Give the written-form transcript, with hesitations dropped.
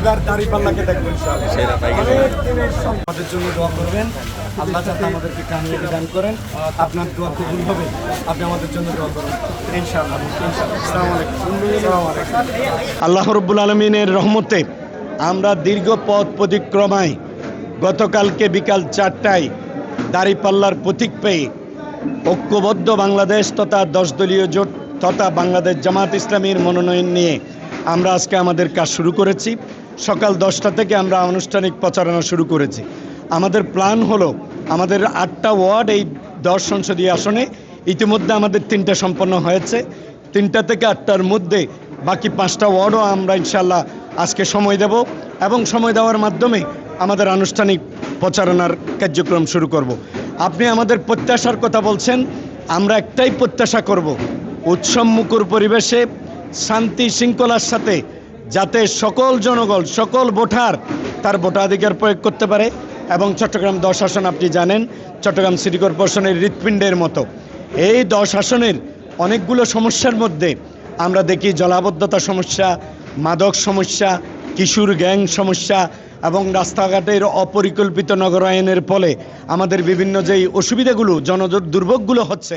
এবার দাঁড়িপাল্লাকে দেখবো ইনশাআল্লাহ। সেরা টাইগার। আমাদের জন্য দোয়া করবেন, আল্লাহ যাতে আমাদেরকে কামিয়াবি দান করেন। আপনার দোয়া কবুল হবে, আপনি আমাদের জন্য দোয়া করবেন ইনশাআল্লাহ। আসসালামু আলাইকুম। আল্লাহ রাব্বুল আলামিনের রহমতে আমরা দীর্ঘ পথ পরিক্রমায় গতকালকে বিকাল 4টায় দাঁড়িপাল্লার প্রতীক পেয়ে ঐক্যবদ্ধ বাংলাদেশ তথা 10 দলীয় জোট তথা বাংলাদেশ জামাত ইসলামীর মনোনয়ন নিয়ে আমরা আজকে আমাদের কাজ শুরু করেছি। সকাল 10টা থেকে আমরা আনুষ্ঠানিক প্রচারণা শুরু করেছি। আমাদের প্ল্যান হলো আমাদের 8টা ওয়ার্ড এই 10 সংসদীয় আসনে ইতিমধ্যে আমাদের 3টা সম্পন্ন হয়েছে। 3টা থেকে 8টার মধ্যে বাকি 5টা ওয়ার্ডও আমরা ইনশাল্লাহ আজকে সময় দেব এবং সময় দেওয়ার মাধ্যমে আমাদের আনুষ্ঠানিক প্রচারণার কার্যক্রম শুরু করব। আপনি আমাদের প্রত্যাশার কথা বলছেন, আমরা একটাই প্রত্যাশা করব, উৎসব মুখর পরিবেশে শান্তি শৃঙ্খলার সাথে যাতে সকল জনগণ সকল ভোটার তার ভোটাধিকার প্রয়োগ করতে পারে। এবং চট্টগ্রাম 10 আসন আপনি জানেন চট্টগ্রাম সিটি কর্পোরেশনের হৃৎপিণ্ডের মতো এই 10 আসনের অনেকগুলো সমস্যার মধ্যে আমরা দেখি জলাবদ্ধতা সমস্যা, মাদক সমস্যা, কিশোর গ্যাং সমস্যা এবং রাস্তাঘাটের অপরিকল্পিত নগরায়নের ফলে আমাদের বিভিন্ন যেই অসুবিধাগুলো দুর্ভোগগুলো হচ্ছে